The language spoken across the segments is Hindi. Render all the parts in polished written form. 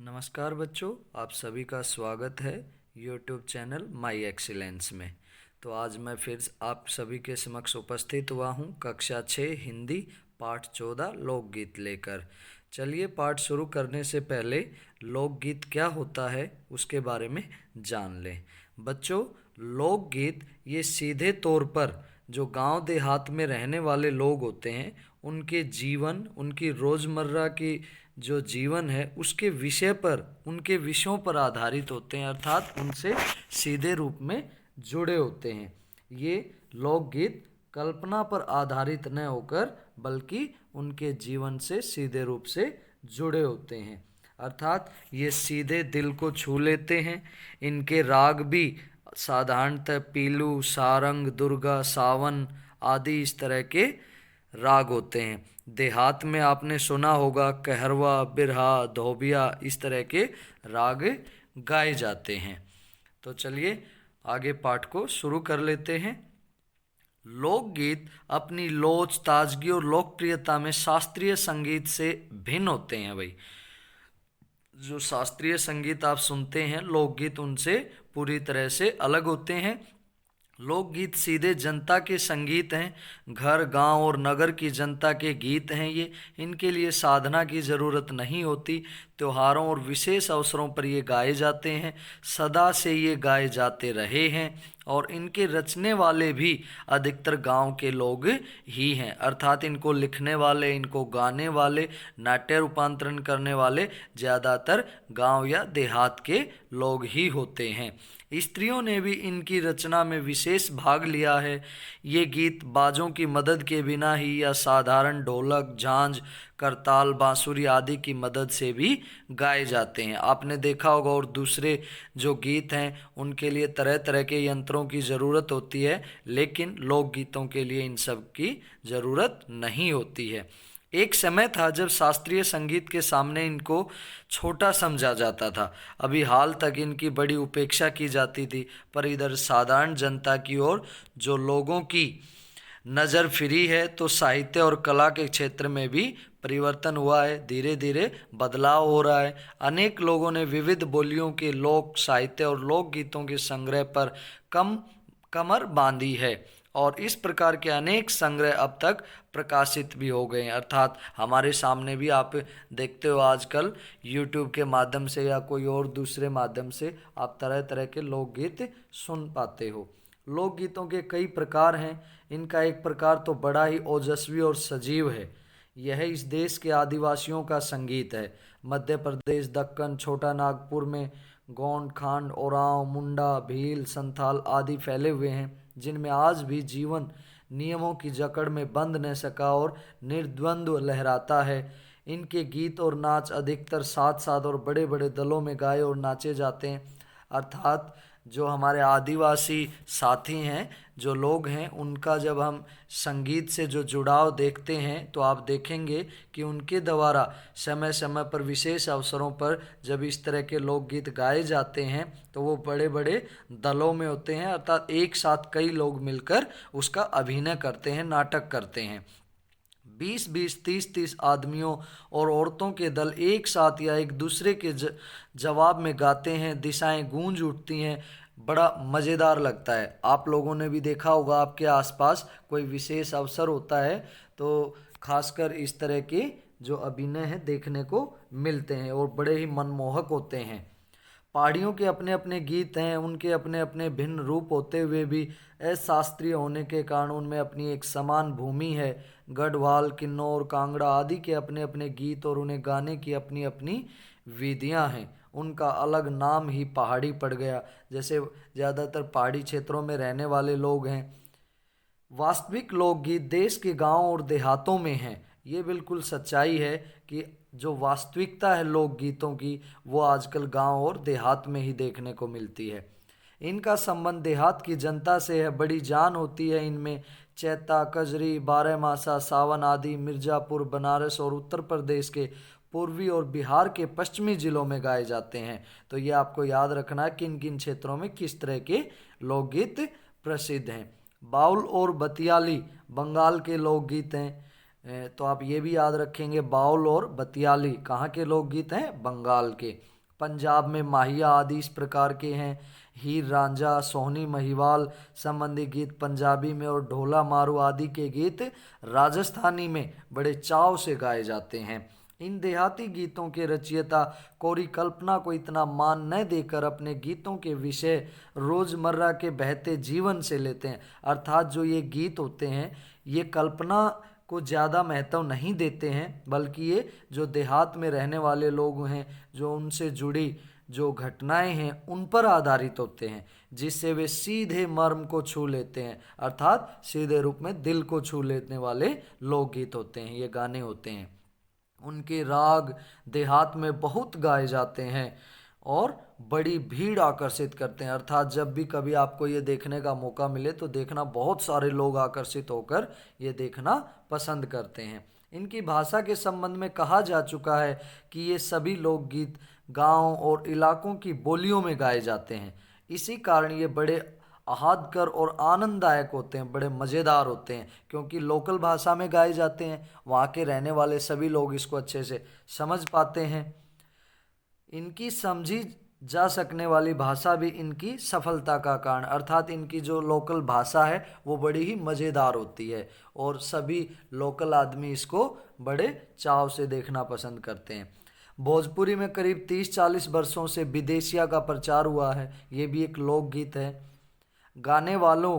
नमस्कार बच्चों, आप सभी का स्वागत है यूट्यूब चैनल माई एक्सीलेंस में। तो आज मैं फिर आप सभी के समक्ष उपस्थित हुआ हूँ कक्षा 6 हिंदी पाठ 14 लोकगीत लेकर। चलिए पाठ शुरू करने से पहले लोकगीत क्या होता है उसके बारे में जान लें। बच्चों, लोकगीत ये सीधे तौर पर जो गांव देहात में रहने वाले लोग होते हैं उनके जीवन, उनकी रोज़मर्रा की जो जीवन है उसके विषय पर, उनके विषयों पर आधारित होते हैं, अर्थात उनसे सीधे रूप में जुड़े होते हैं। ये लोकगीत कल्पना पर आधारित न होकर बल्कि उनके जीवन से सीधे रूप से जुड़े होते हैं, अर्थात ये सीधे दिल को छू लेते हैं। इनके राग भी साधारणतः पीलू, सारंग, दुर्गा, सावन आदि इस तरह के राग होते हैं। देहात में आपने सुना होगा कहरवा, बिरहा, धोबिया, इस तरह के राग गाए जाते हैं। तो चलिए आगे पाठ को शुरू कर लेते हैं। लोकगीत अपनी लोच, ताजगी और लोकप्रियता में शास्त्रीय संगीत से भिन्न होते हैं। भाई, जो शास्त्रीय संगीत आप सुनते हैं, लोकगीत उनसे पूरी तरह से अलग होते हैं। लोकगीत सीधे जनता के संगीत हैं, घर, गांव और नगर की जनता के गीत हैं। ये इनके लिए साधना की ज़रूरत नहीं होती। त्योहारों और विशेष अवसरों पर ये गाए जाते हैं, सदा से ये गाए जाते रहे हैं और इनके रचने वाले भी अधिकतर गांव के लोग ही हैं, अर्थात इनको लिखने वाले, इनको गाने वाले, नाट्य रूपांतरण करने वाले ज़्यादातर गांव या देहात के लोग ही होते हैं। स्त्रियों ने भी इनकी रचना में विशेष भाग लिया है। ये गीत बाजों की मदद के बिना ही या साधारण ढोलक, झांझ, करताल, बांसुरी आदि की मदद से भी गाए जाते हैं। आपने देखा होगा, और दूसरे जो गीत हैं उनके लिए तरह तरह के यंत्रों की ज़रूरत होती है, लेकिन लोकगीतों के लिए इन सब की ज़रूरत नहीं होती है। एक समय था जब शास्त्रीय संगीत के सामने इनको छोटा समझा जाता था। अभी हाल तक इनकी बड़ी उपेक्षा की जाती थी, पर इधर साधारण जनता की ओर जो लोगों की नज़र फिरी है, तो साहित्य और कला के क्षेत्र में भी परिवर्तन हुआ है। धीरे धीरे बदलाव हो रहा है। अनेक लोगों ने विविध बोलियों के लोक साहित्य और लोकगीतों के संग्रह पर कमर बांधी है और इस प्रकार के अनेक संग्रह अब तक प्रकाशित भी हो गए हैं। अर्थात हमारे सामने भी आप देखते हो, आजकल यूट्यूब के माध्यम से या कोई और दूसरे माध्यम से आप तरह तरह के लोकगीत सुन पाते हो। लोकगीतों के कई प्रकार हैं। इनका एक प्रकार तो बड़ा ही ओजस्वी और सजीव है। यह इस देश के आदिवासियों का संगीत है। मध्य प्रदेश, दक्कन, छोटा नागपुर में गोंड, खांड, ओरांव, मुंडा, भील, संथाल आदि फैले हुए हैं, जिनमें आज भी जीवन नियमों की जकड़ में बंध न सका और निर्द्वंद्व लहराता है। इनके गीत और नाच अधिकतर साथ साथ और बड़े बड़े दलों में गाए और नाचे जाते हैं। अर्थात जो हमारे आदिवासी साथी हैं, जो लोग हैं, उनका जब हम संगीत से जो जुड़ाव देखते हैं तो आप देखेंगे कि उनके द्वारा समय समय पर विशेष अवसरों पर जब इस तरह के लोकगीत गाए जाते हैं तो वो बड़े बड़े दलों में होते हैं, अर्थात एक साथ कई लोग मिलकर उसका अभिनय करते हैं, नाटक करते हैं। 20-20, 30-30 आदमियों और औरतों के दल एक साथ या एक दूसरे के जवाब में गाते हैं। दिशाएं गूंज उठती हैं, बड़ा मज़ेदार लगता है। आप लोगों ने भी देखा होगा, आपके आसपास कोई विशेष अवसर होता है तो खासकर इस तरह के जो अभिनय हैं देखने को मिलते हैं और बड़े ही मनमोहक होते हैं। पहाड़ियों के अपने अपने गीत हैं, उनके अपने अपने भिन्न रूप होते हुए भी अशास्त्रीय होने के कारण उनमें अपनी एक समान भूमि है। गढ़वाल, किन्नौर, कांगड़ा आदि के अपने अपने गीत और उन्हें गाने की अपनी अपनी विधियां हैं। उनका अलग नाम ही पहाड़ी पड़ गया, जैसे ज़्यादातर पहाड़ी क्षेत्रों में रहने वाले लोग हैं। वास्तविक लोकगीत देश के गांव और देहातों में हैं। ये बिल्कुल सच्चाई है कि जो वास्तविकता है लोकगीतों की, वो आजकल गांव और देहात में ही देखने को मिलती है। इनका संबंध देहात की जनता से है। बड़ी जान होती है इनमें। चैता, कजरी, बारहमासा, सावन आदि मिर्जापुर, बनारस और उत्तर प्रदेश के पूर्वी और बिहार के पश्चिमी जिलों में गाए जाते हैं। तो ये आपको याद रखना है किन किन क्षेत्रों में किस तरह के लोकगीत प्रसिद्ध हैं। बाउल और बतियाली बंगाल के लोकगीत हैं। तो आप ये भी याद रखेंगे, बाउल और बतियाली कहाँ के लोकगीत हैं? बंगाल के। पंजाब में माहिया आदि इस प्रकार के हैं। हीर रांझा, सोहनी महिवाल संबंधी गीत पंजाबी में और ढोला मारू आदि के गीत राजस्थानी में बड़े चाव से गाए जाते हैं। इन देहाती गीतों के रचयिता कोरी कल्पना को इतना मान न देकर अपने गीतों के विषय रोजमर्रा के बहते जीवन से लेते हैं। अर्थात जो ये गीत होते हैं ये कल्पना को ज़्यादा महत्व नहीं देते हैं, बल्कि ये जो देहात में रहने वाले लोग हैं, जो उनसे जुड़ी जो घटनाएं हैं उन पर आधारित होते हैं, जिससे वे सीधे मर्म को छू लेते हैं। अर्थात सीधे रूप में दिल को छू लेने वाले लोकगीत होते हैं, ये गाने होते हैं। उनके राग देहात में बहुत गाए जाते हैं और बड़ी भीड़ आकर्षित करते हैं। अर्थात जब भी कभी आपको ये देखने का मौका मिले तो देखना, बहुत सारे लोग आकर्षित होकर ये देखना पसंद करते हैं। इनकी भाषा के संबंध में कहा जा चुका है कि ये सभी लोकगीत गांव और इलाकों की बोलियों में गाए जाते हैं। इसी कारण ये बड़े आहतकर और आनंददायक होते हैं, बड़े मज़ेदार होते हैं, क्योंकि लोकल भाषा में गाए जाते हैं। वहाँ के रहने वाले सभी लोग इसको अच्छे से समझ पाते हैं। इनकी समझी जा सकने वाली भाषा भी इनकी सफलता का कारण, अर्थात इनकी जो लोकल भाषा है वो बड़ी ही मज़ेदार होती है और सभी लोकल आदमी इसको बड़े चाव से देखना पसंद करते हैं। भोजपुरी में करीब 30-40 वर्षों से विदेशिया का प्रचार हुआ है। ये भी एक लोकगीत है। गाने वालों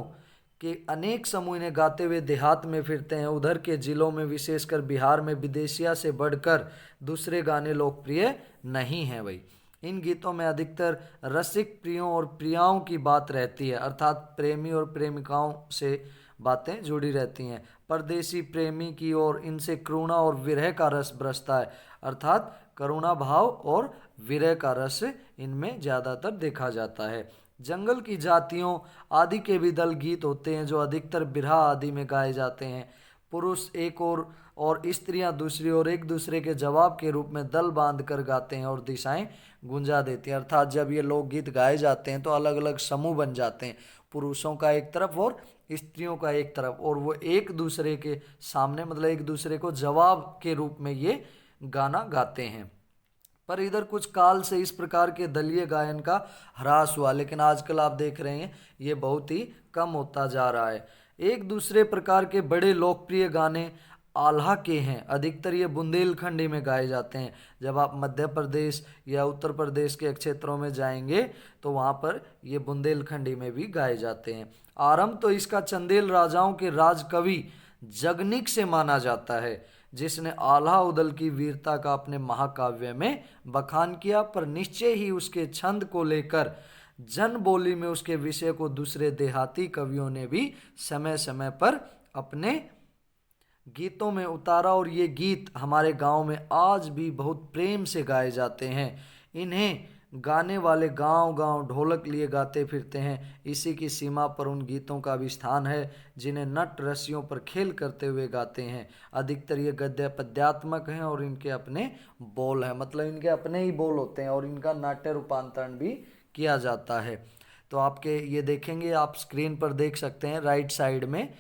के अनेक समूह इन्हें गाते हुए देहात में फिरते हैं। उधर के जिलों में, विशेषकर बिहार में, विदेशिया से बढ़कर दूसरे गाने लोकप्रिय नहीं हैं भाई। इन गीतों में अधिकतर रसिक प्रियों और प्रियाओं की बात रहती है, अर्थात प्रेमी और प्रेमिकाओं से बातें जुड़ी रहती हैं। परदेसी प्रेमी की ओर इनसे करुणा और विरह का रस बरसता है, अर्थात करुणा भाव और विरह का रस इनमें ज़्यादातर देखा जाता है। जंगल की जातियों आदि के भी दल गीत होते हैं जो अधिकतर बिरहा आदि में गाए जाते हैं। पुरुष एक और स्त्रियां दूसरी ओर एक दूसरे के जवाब के रूप में दल बांध कर गाते हैं और दिशाएं गुंजा देती हैं। अर्थात जब ये लोकगीत गाए जाते हैं तो अलग अलग समूह बन जाते हैं, पुरुषों का एक तरफ और स्त्रियों का एक तरफ, और वो एक दूसरे के सामने, मतलब एक दूसरे को जवाब के रूप में ये गाना गाते हैं। पर इधर कुछ काल से इस प्रकार के दलीय गायन का ह्रास हुआ, लेकिन आजकल आप देख रहे हैं ये बहुत ही कम होता जा रहा है। एक दूसरे प्रकार के बड़े लोकप्रिय गाने आल्हा के हैं। अधिकतर ये बुंदेलखंडी में गाए जाते हैं। जब आप मध्य प्रदेश या उत्तर प्रदेश के क्षेत्रों में जाएंगे तो वहाँ पर ये बुंदेलखंडी में भी गाए जाते हैं। आरंभ तो इसका चंदेल राजाओं के राजकवि जगनिक से माना जाता है, जिसने आल्हा उदल की वीरता का अपने महाकाव्य में बखान किया, पर निश्चय ही उसके छंद को लेकर जन बोली में उसके विषय को दूसरे देहाती कवियों ने भी समय समय पर अपने गीतों में उतारा, और ये गीत हमारे गांव में आज भी बहुत प्रेम से गाए जाते हैं। इन्हें गाने वाले गांव गांव ढोलक लिए गाते फिरते हैं। इसी की सीमा पर उन गीतों का भी स्थान है जिन्हें नट रस्सियों पर खेल करते हुए गाते हैं। अधिकतर ये गद्य पद्यात्मक हैं और इनके अपने बोल हैं, मतलब इनके अपने ही बोल होते हैं और इनका नाट्य रूपांतरण भी किया जाता है। तो आपके ये देखेंगे, आप स्क्रीन पर देख सकते हैं राइट साइड में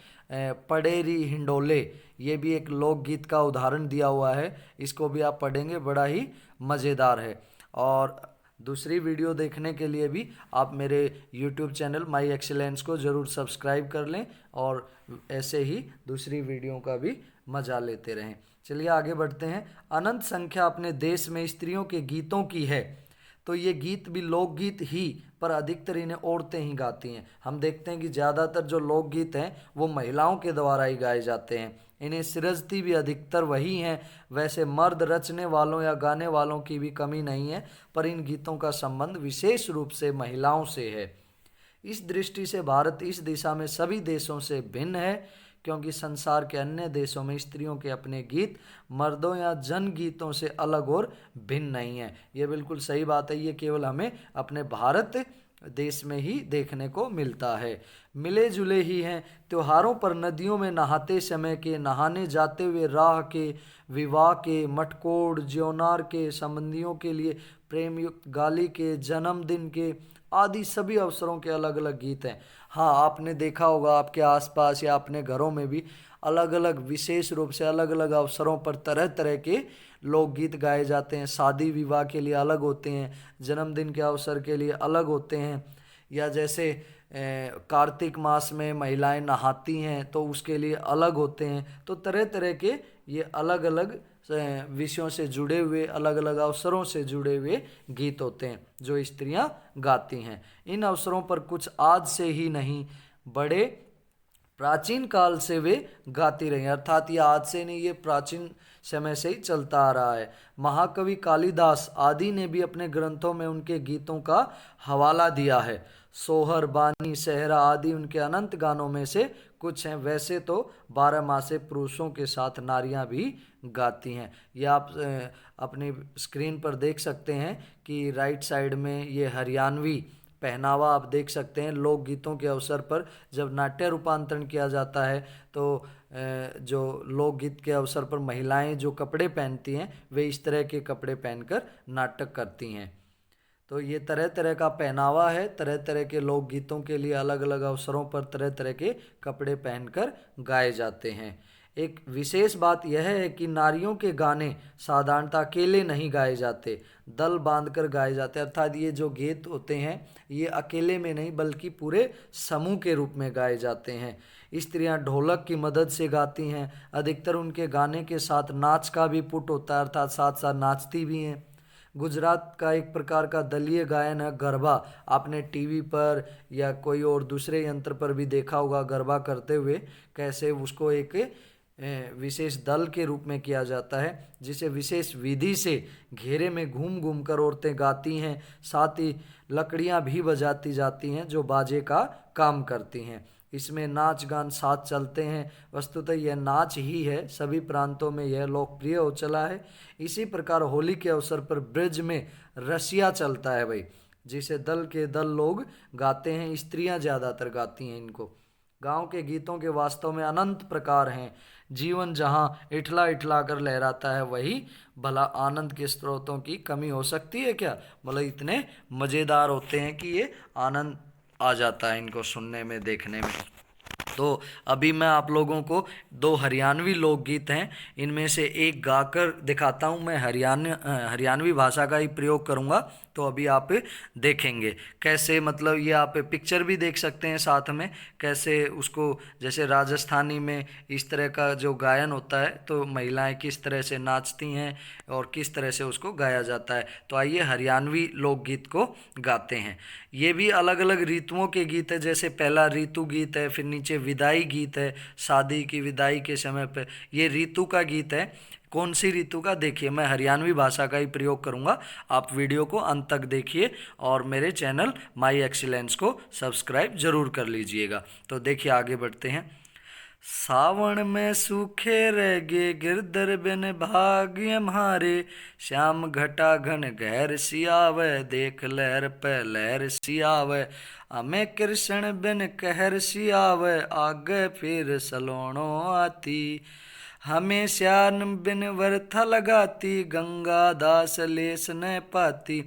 पडेरी हिंडोले, ये भी एक लोकगीत का उदाहरण दिया हुआ है। इसको भी आप पढ़ेंगे, बड़ा ही मज़ेदार है। और दूसरी वीडियो देखने के लिए भी आप मेरे YouTube चैनल माई एक्सीलेंस को ज़रूर सब्सक्राइब कर लें और ऐसे ही दूसरी वीडियो का भी मज़ा लेते रहें। चलिए आगे बढ़ते हैं। अनंत संख्या अपने देश में स्त्रियों के गीतों की है, तो ये गीत भी लोकगीत ही, पर अधिकतर इन्हें औरतें ही गाती हैं। हम देखते हैं कि ज़्यादातर जो लोकगीत हैं वो महिलाओं के द्वारा ही गाए जाते हैं। इन्हें सृजती भी अधिकतर वही हैं। वैसे मर्द रचने वालों या गाने वालों की भी कमी नहीं है, पर इन गीतों का संबंध विशेष रूप से महिलाओं से है। इस दृष्टि से भारत इस दिशा में सभी देशों से भिन्न है, क्योंकि संसार के अन्य देशों में स्त्रियों के अपने गीत मर्दों या जन गीतों से अलग और भिन्न नहीं है। ये बिल्कुल सही बात है, ये केवल हमें अपने भारत देश में ही देखने को मिलता है। मिले जुले ही हैं। त्योहारों पर नदियों में नहाते समय के, नहाने जाते हुए राह के, विवाह के, मटकोड़ ज्योनार के, संबंधियों के लिए प्रेम युक्त गाली के, जन्मदिन के आदि सभी अवसरों के अलग अलग गीत हैं। हाँ, आपने देखा होगा आपके आसपास या अपने घरों में भी अलग अलग विशेष रूप से अलग अलग अवसरों पर तरह तरह के लोकगीत गाए जाते हैं। शादी विवाह के लिए अलग होते हैं, जन्मदिन के अवसर के लिए अलग होते हैं, या जैसे कार्तिक मास में महिलाएं नहाती हैं तो उसके लिए अलग होते हैं। तो तरह तरह के ये अलग अलग विषयों से जुड़े हुए, अलग अलग अवसरों से जुड़े हुए गीत होते हैं जो स्त्रियां गाती हैं। इन अवसरों पर कुछ आज से ही नहीं, बड़े प्राचीन काल से वे गाती रही, अर्थात ये आज से नहीं, ये प्राचीन समय से ही चलता आ रहा है। महाकवि कालिदास आदि ने भी अपने ग्रंथों में उनके गीतों का हवाला दिया है। सोहर, बानी, सहरा आदि उनके अनंत गानों में से कुछ हैं। वैसे तो 12 मासे पुरुषों के साथ नारियां भी गाती हैं। ये आप अपनी स्क्रीन पर देख सकते हैं कि राइट साइड में ये हरियाणवी पहनावा आप देख सकते हैं। लोकगीतों के अवसर पर जब नाट्य रूपांतरण किया जाता है तो जो लोकगीत के अवसर पर महिलाएं जो कपड़े पहनती हैं वे इस तरह के कपड़े पहनकर नाटक करती हैं। तो ये तरह तरह का पहनावा है, तरह तरह के लोकगीतों के लिए अलग अलग अवसरों पर तरह तरह के कपड़े पहनकर गाए जाते हैं। एक विशेष बात यह है कि नारियों के गाने साधारणतः अकेले नहीं गाए जाते, दल बांधकर गाए जाते हैं। अर्थात ये जो गीत होते हैं ये अकेले में नहीं बल्कि पूरे समूह के रूप में गाए जाते हैं। स्त्रियां ढोलक की मदद से गाती हैं। अधिकतर उनके गाने के साथ नाच का भी पुट होता है, अर्थात साथ साथ नाचती भी हैं। गुजरात का एक प्रकार का दलीय गायन है गरबा। आपने टीवी पर या कोई और दूसरे यंत्र पर भी देखा होगा गरबा करते हुए, कैसे उसको एक विशेष दल के रूप में किया जाता है, जिसे विशेष विधि से घेरे में घूम घूम कर औरतें गाती हैं। साथ ही लकड़ियां भी बजाती जाती हैं जो बाजे का काम करती हैं। इसमें नाच गान साथ चलते हैं। वस्तुतः यह नाच ही है, सभी प्रांतों में यह लोकप्रिय हो चला है। इसी प्रकार होली के अवसर पर ब्रज में रसिया चलता है भाई, जिसे दल के दल लोग गाते हैं। स्त्रियां ज़्यादातर गाती हैं इनको। गांव के गीतों के वास्तव में अनंत प्रकार हैं। जीवन जहां इठला इठला कर लहराता है वही भला आनंद के स्रोतों की कमी हो सकती है क्या? मतलब इतने मज़ेदार होते हैं कि ये आनंद आ जाता है इनको सुनने में, देखने में। तो अभी मैं आप लोगों को 2 हरियाणवी लोकगीत हैं, इनमें से एक गाकर दिखाता हूं। मैं हरियाणवी भाषा का ही प्रयोग करूंगा, तो अभी आप देखेंगे कैसे, मतलब ये आप पिक्चर भी देख सकते हैं साथ में, कैसे उसको, जैसे राजस्थानी में इस तरह का जो गायन होता है तो महिलाएं किस तरह से नाचती हैं और किस तरह से उसको गाया जाता है। तो आइए हरियाणवी लोकगीत को गाते हैं। ये भी अलग अलग ऋतुओं के गीत है, जैसे पहला ऋतु गीत है, फिर नीचे विदाई गीत है, शादी की विदाई के समय पे ये ऋतु का गीत है। कौन सी ऋतु का? देखिए मैं हरियाणवी भाषा का ही प्रयोग करूंगा। आप वीडियो को अंत तक देखिए और मेरे चैनल माई एक्सीलेंस को सब्सक्राइब जरूर कर लीजिएगा। तो देखिए आगे बढ़ते हैं। सावन में सूखे रगे गिरधर बिन भाग्य म्हारे, श्याम घटा घन गहर सियावे, देख लहर पे लहर सियावे, हमें कृष्ण बिन कहर सियावे, आगे फिर सलोणो आती, हमें श्यान बिन वर्था लगाती, गंगा दास लेस न पाती,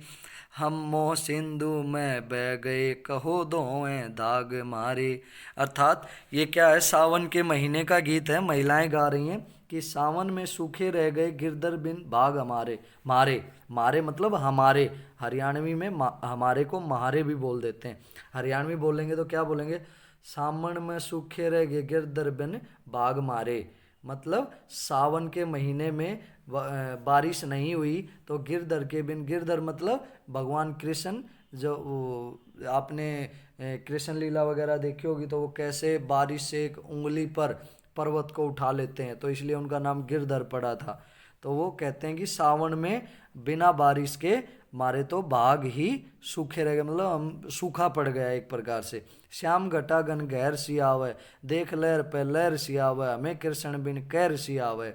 हम मोह सिंधु में बह गए, कहो दोएं दाग मारे। अर्थात ये क्या है, सावन के महीने का गीत है। महिलाएं गा रही हैं कि सावन में सूखे रह गए गिरधर बिन भाग हमारे। मारे, मारे मतलब हमारे, हरियाणवी में हमारे को महारे भी बोल देते हैं। हरियाणवी बोलेंगे तो क्या बोलेंगे? सावन में सूखे रह गए गिरधर बिन भाग मारे, मतलब सावन के महीने में बारिश नहीं हुई तो गिरधर के बिन, गिरधर मतलब भगवान कृष्ण, जो आपने कृष्ण लीला वगैरह देखी होगी तो वो कैसे बारिश से एक उंगली पर पर्वत को उठा लेते हैं, तो इसलिए उनका नाम गिरधर पड़ा था। तो वो कहते हैं कि सावन में बिना बारिश के मारे तो बाघ ही सूखे रह गए, मतलब हम सूखा पड़ गया एक प्रकार से। श्याम घटा घन गहर सियावे, देख लहर पे लहर सियावे, हमें कृष्ण बिन कहर सियावे।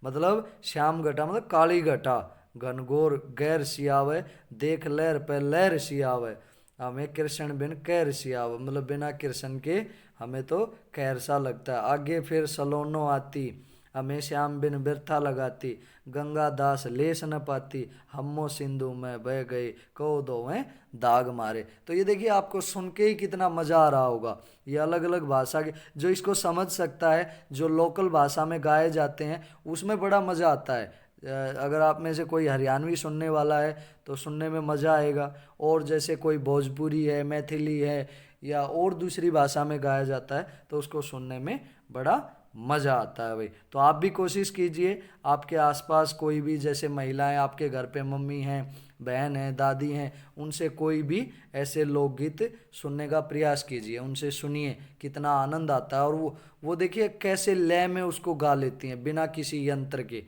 मतलब श्याम घटा मतलब काली घटा, घनघोर गैर सियावे, देख लहर पे लहर सियावे, हमें कृष्ण बिन कहर सियावे, मतलब बिना कृष्ण के हमें तो कहर सा लगता है। आगे फिर सलोनो आती, हमें श्याम बिन बिरथा लगाती, गंगा दास लेस न पाती, हमो सिंधु में बह गई, कहो दोवें दाग मारे। तो ये देखिए आपको सुन के ही कितना मज़ा आ रहा होगा। ये अलग अलग भाषा के, जो इसको समझ सकता है, जो लोकल भाषा में गाए जाते हैं उसमें बड़ा मज़ा आता है। अगर आप में से कोई हरियाणवी सुनने वाला है तो सुनने में मज़ा आएगा। और जैसे कोई भोजपुरी है, मैथिली है या और दूसरी भाषा में गाया जाता है तो उसको सुनने में बड़ा मज़ा आता है भाई। तो आप भी कोशिश कीजिए, आपके आसपास कोई भी जैसे महिलाएं आपके घर पे मम्मी हैं, बहन हैं, दादी हैं, उनसे कोई भी ऐसे लोकगीत सुनने का प्रयास कीजिए, उनसे सुनिए, कितना आनंद आता है। और वो देखिए कैसे लय में उसको गा लेती हैं बिना किसी यंत्र के,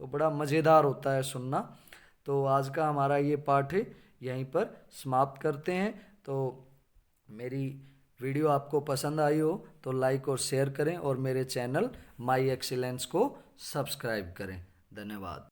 तो बड़ा मज़ेदार होता है सुनना। तो आज का हमारा ये पाठ यहीं पर समाप्त करते हैं। तो मेरी वीडियो आपको पसंद आई हो तो लाइक और शेयर करें और मेरे चैनल माई एक्सीलेंस को सब्सक्राइब करें। धन्यवाद।